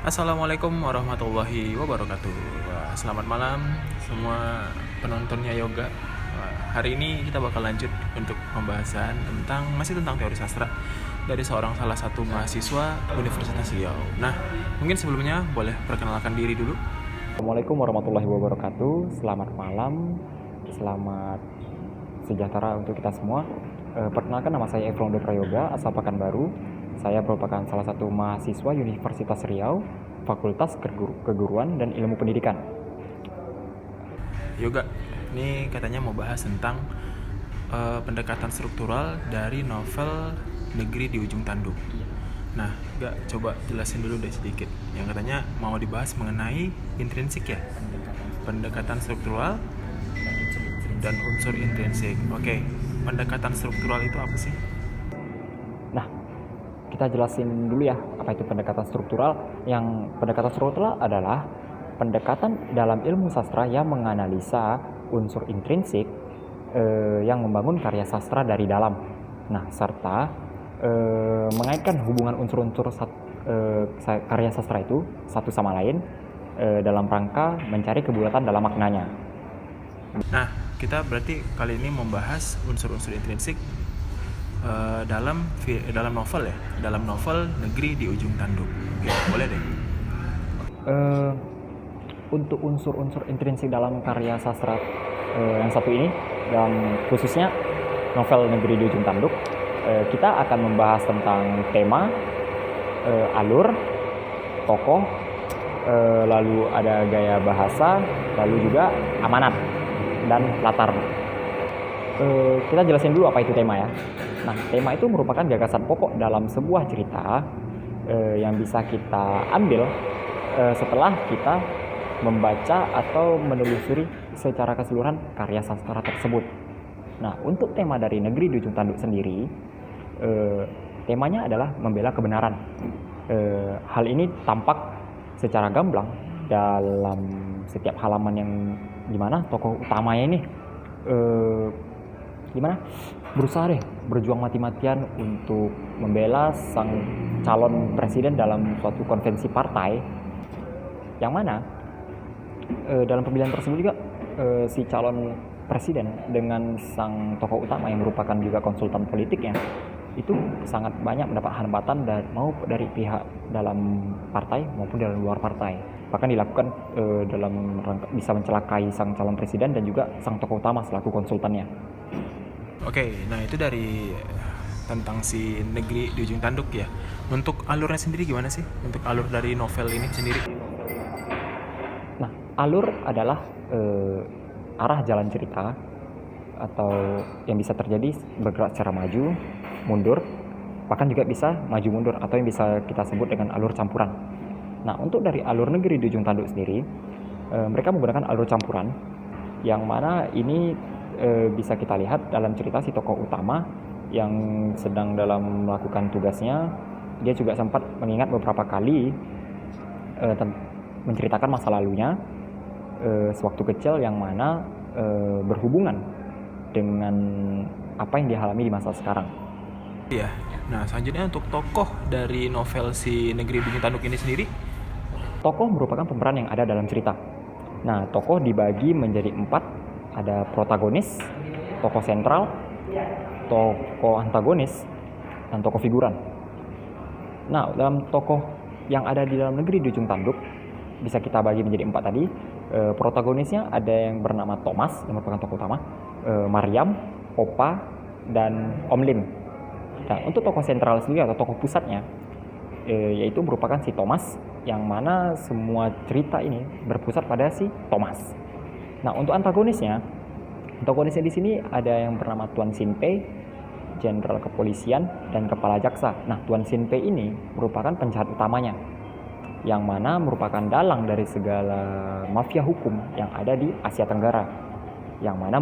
Assalamualaikum warahmatullahi wabarakatuh. Wah, selamat malam semua penontonnya yoga. Wah, hari ini kita bakal lanjut untuk pembahasan tentang teori sastra dari salah satu mahasiswa Universitas Riau. Nah, mungkin sebelumnya boleh perkenalkan diri dulu. Assalamualaikum warahmatullahi wabarakatuh. Selamat malam, selamat sejahtera untuk kita semua. Perkenalkan, nama saya Efron Prayoga, asal Pekanbaru. Saya merupakan salah satu mahasiswa Universitas Riau, Fakultas Keguruan dan Ilmu Pendidikan. Yoga, ini katanya mau bahas tentang pendekatan struktural dari novel Negeri di Ujung Tanduk. Nah, coba jelasin dulu deh sedikit. Yang katanya mau dibahas mengenai intrinsik ya, pendekatan struktural dan unsur intrinsik. Oke, pendekatan struktural itu apa sih? Nah, kita jelasin dulu ya, apa itu pendekatan struktural. Yang pendekatan struktural adalah pendekatan dalam ilmu sastra yang menganalisa unsur intrinsik yang membangun karya sastra dari dalam. Nah, serta mengaitkan hubungan unsur-unsur karya sastra itu satu sama lain dalam rangka mencari kebulatan dalam maknanya. Nah, kita berarti kali ini membahas unsur-unsur intrinsik dalam novel ya, dalam novel Negeri di Ujung Tanduk. Oke, boleh deh. Untuk unsur-unsur intrinsik dalam karya sastra yang satu ini, dan khususnya novel Negeri di Ujung Tanduk, kita akan membahas tentang tema, alur, tokoh, lalu ada gaya bahasa, lalu juga amanat dan latar. Kita jelasin dulu apa itu tema ya. Nah, tema itu merupakan gagasan pokok dalam sebuah cerita yang bisa kita ambil setelah kita membaca atau menelusuri secara keseluruhan karya sastra tersebut. Nah, untuk tema dari Negeri di Ujung Tanduk sendiri, temanya adalah membela kebenaran. Hal ini tampak secara gamblang dalam setiap halaman yang dimana tokoh utamanya ini berusaha berjuang mati-matian untuk membela sang calon presiden dalam suatu konvensi partai, yang mana dalam pemilihan tersebut juga si calon presiden dengan sang tokoh utama yang merupakan juga konsultan politiknya itu sangat banyak mendapat hambatan dan mau dari pihak dalam partai maupun dari luar partai. Bahkan dilakukan dalam rangka bisa mencelakai sang calon presiden dan juga sang tokoh utama selaku konsultannya. Oke, nah itu dari tentang si Negeri di Ujung Tanduk ya. Untuk alurnya sendiri gimana sih? Untuk alur dari novel ini sendiri? Nah, alur adalah arah jalan cerita atau yang bisa terjadi bergerak secara maju, mundur, bahkan juga bisa maju mundur atau yang bisa kita sebut dengan alur campuran. Nah, untuk dari alur Negeri di Ujung Tanduk sendiri, mereka menggunakan alur campuran, yang mana ini bisa kita lihat dalam cerita si tokoh utama yang sedang dalam melakukan tugasnya, dia juga sempat mengingat beberapa kali menceritakan masa lalunya sewaktu kecil, yang mana berhubungan dengan apa yang dialami di masa sekarang. Iya. Nah, selanjutnya untuk tokoh dari novel si Negeri di Ujung Tanduk ini sendiri? Tokoh merupakan pemeran yang ada dalam cerita. Nah, tokoh dibagi menjadi 4. Ada protagonis, tokoh sentral, tokoh antagonis, dan tokoh figuran. Nah, dalam tokoh yang ada di dalam Negeri di Ujung Tanduk bisa kita bagi menjadi 4 tadi. Protagonisnya ada yang bernama Thomas, yang merupakan tokoh utama, Mariam, Opa, dan Om Lim. Nah, untuk tokoh sentral sendiri atau tokoh pusatnya, yaitu merupakan si Thomas, yang mana semua cerita ini berpusat pada si Thomas. Nah, untuk antagonisnya di sini ada yang bernama Tuan Sinpei, jenderal kepolisian dan kepala jaksa. Nah, Tuan Sinpei ini merupakan penjahat utamanya, yang mana merupakan dalang dari segala mafia hukum yang ada di Asia Tenggara, yang mana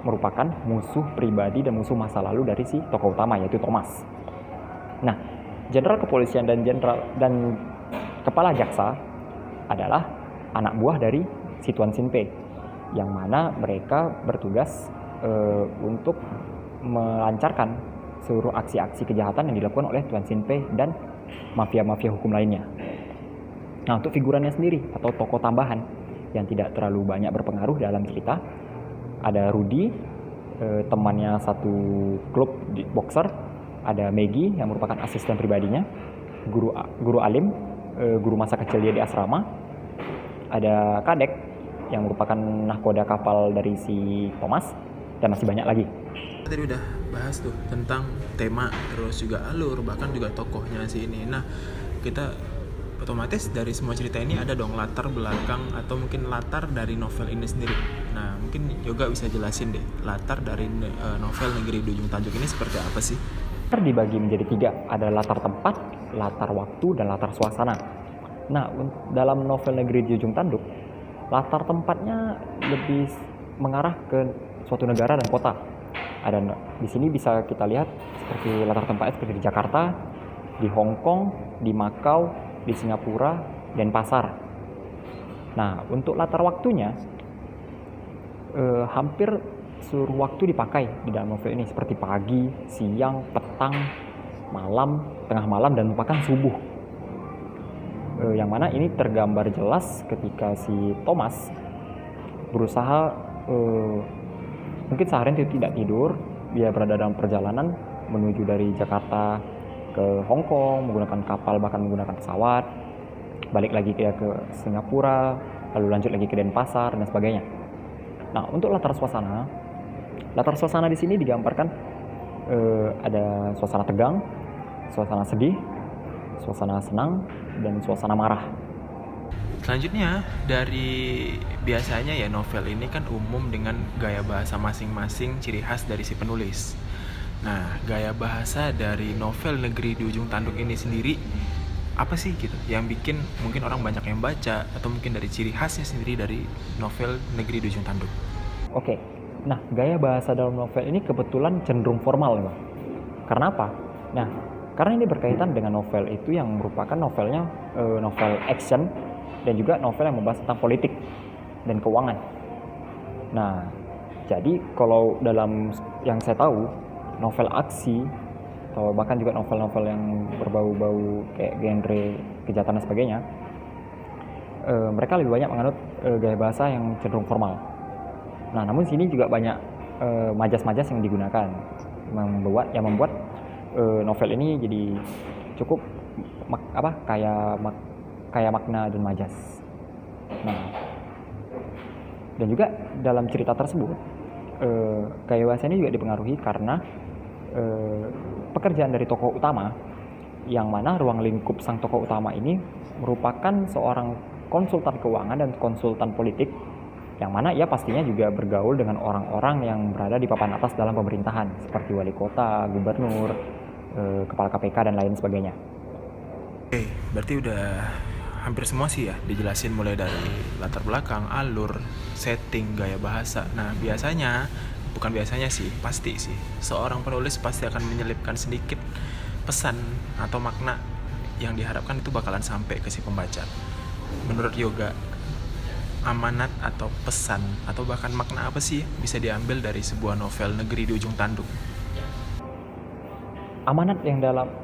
merupakan musuh pribadi dan musuh masa lalu dari si tokoh utama, yaitu Thomas. Nah, jenderal kepolisian dan kepala jaksa adalah anak buah dari si Tuan Sinpei, yang mana mereka bertugas untuk melancarkan seluruh aksi-aksi kejahatan yang dilakukan oleh Tuan Sinpei dan mafia-mafia hukum lainnya. Nah, untuk figurannya sendiri atau tokoh tambahan yang tidak terlalu banyak berpengaruh dalam cerita, ada Rudy, temannya satu klub di boxer, ada Maggie yang merupakan asisten pribadinya, guru Alim, guru masa kecil dia di asrama, ada Kadek yang merupakan nahkoda kapal dari si Thomas, dan masih banyak lagi. Tadi udah bahas tuh tentang tema, terus juga alur, bahkan juga tokohnya si ini. Nah, kita otomatis dari semua cerita ini ada dong latar belakang atau mungkin latar dari novel ini sendiri. Nah, mungkin Yoga bisa jelasin deh latar dari novel Negeri di Ujung Tanduk ini seperti apa sih? Latar dibagi menjadi 3, ada latar tempat, latar waktu, dan latar suasana. Nah, dalam novel Negeri di Ujung Tanduk, latar tempatnya lebih mengarah ke suatu negara dan kota. Ada di sini bisa kita lihat seperti latar tempatnya seperti di Jakarta, di Hong Kong, di Makau, di Singapura, dan Pasar. Nah, untuk latar waktunya hampir seluruh waktu dipakai di dalam novel ini seperti pagi, siang, petang, malam, tengah malam, dan bahkan subuh. Yang mana ini tergambar jelas ketika si Thomas berusaha mungkin seharian tidak tidur, dia berada dalam perjalanan menuju dari Jakarta ke Hong Kong menggunakan kapal, bahkan menggunakan pesawat, balik lagi ke Singapura, lalu lanjut lagi ke Denpasar dan sebagainya. Nah, untuk latar suasana di sini digambarkan ada suasana tegang, suasana sedih, suasana senang, dan suasana marah. Selanjutnya, dari biasanya ya novel ini kan umum dengan gaya bahasa masing-masing ciri khas dari si penulis. Nah, gaya bahasa dari novel Negeri di Ujung Tanduk ini sendiri apa sih gitu yang bikin mungkin orang banyak yang baca, atau mungkin dari ciri khasnya sendiri dari novel Negeri di Ujung Tanduk? Oke, nah gaya bahasa dalam novel ini kebetulan cenderung formal, Bang. Karena apa? Nah, karena ini berkaitan dengan novel itu yang merupakan novelnya novel action dan juga novel yang membahas tentang politik dan keuangan. Nah, jadi kalau dalam yang saya tahu, novel aksi atau bahkan juga novel-novel yang berbau-bau kayak genre kejahatan dan sebagainya, mereka lebih banyak menganut gaya bahasa yang cenderung formal. Nah, namun sini juga banyak majas-majas yang digunakan, yang membuat novel ini jadi cukup kaya makna dan majas. Nah, dan juga dalam cerita tersebut gaya bahasa ini juga dipengaruhi karena pekerjaan dari tokoh utama, yang mana ruang lingkup sang tokoh utama ini merupakan seorang konsultan keuangan dan konsultan politik, yang mana ia pastinya juga bergaul dengan orang-orang yang berada di papan atas dalam pemerintahan seperti wali kota, gubernur, kepala KPK, dan lain sebagainya. Oke, berarti udah hampir semua sih ya dijelasin, mulai dari latar belakang, alur, setting, gaya bahasa. Nah, pasti sih seorang penulis pasti akan menyelipkan sedikit pesan atau makna yang diharapkan itu bakalan sampai ke si pembaca. Menurut Yoga, amanat atau pesan atau bahkan makna apa sih bisa diambil dari sebuah novel Negeri di Ujung Tanduk? Amanat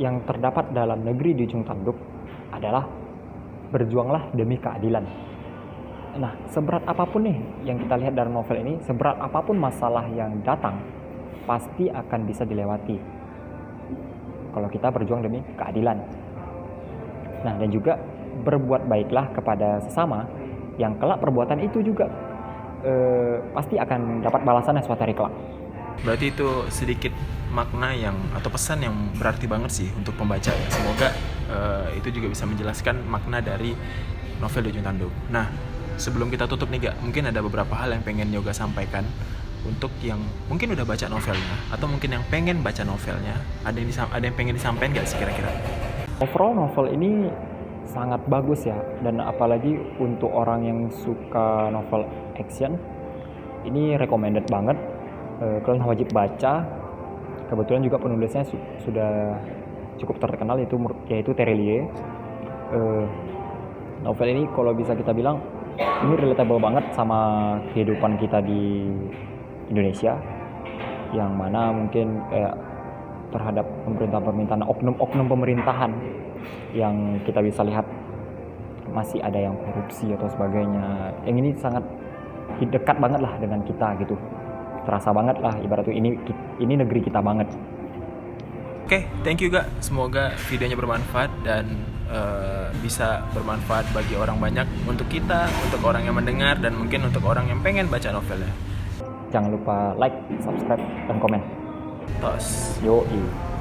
yang terdapat dalam Negeri di Ujung Tanduk adalah berjuanglah demi keadilan. Nah, seberat apapun nih yang kita lihat dalam novel ini, seberat apapun masalah yang datang, pasti akan bisa dilewati kalau kita berjuang demi keadilan. Nah, dan juga berbuat baiklah kepada sesama, yang kelak perbuatan itu juga pasti akan dapat balasannya suatu hari kelak. Berarti itu sedikit makna atau pesan yang berarti banget sih untuk pembaca. Semoga itu juga bisa menjelaskan makna dari novel di Ujung Tanduk. Nah, sebelum kita tutup nih, mungkin ada beberapa hal yang pengen Yoga sampaikan untuk yang mungkin udah baca novelnya atau mungkin yang pengen baca novelnya. Ada yang pengen disampaikan nggak sih kira-kira? Overall novel ini sangat bagus ya, dan apalagi untuk orang yang suka novel action, ini recommended banget. Kalian wajib baca. Kebetulan juga penulisnya sudah cukup terkenal, yaitu Terelie. Novel ini kalau bisa kita bilang ini relatable banget sama kehidupan kita di Indonesia, yang mana mungkin kayak terhadap pemerintahan oknum-oknum pemerintahan yang kita bisa lihat masih ada yang korupsi atau sebagainya. Yang ini sangat dekat banget lah dengan kita gitu, terasa banget lah ibaratnya ini negeri kita banget. Oke, thank you Gak. Semoga videonya bermanfaat dan bisa bermanfaat bagi orang banyak, untuk kita, untuk orang yang mendengar, dan mungkin untuk orang yang pengen baca novelnya. Jangan lupa like, subscribe, dan komen. Tos. Yoi.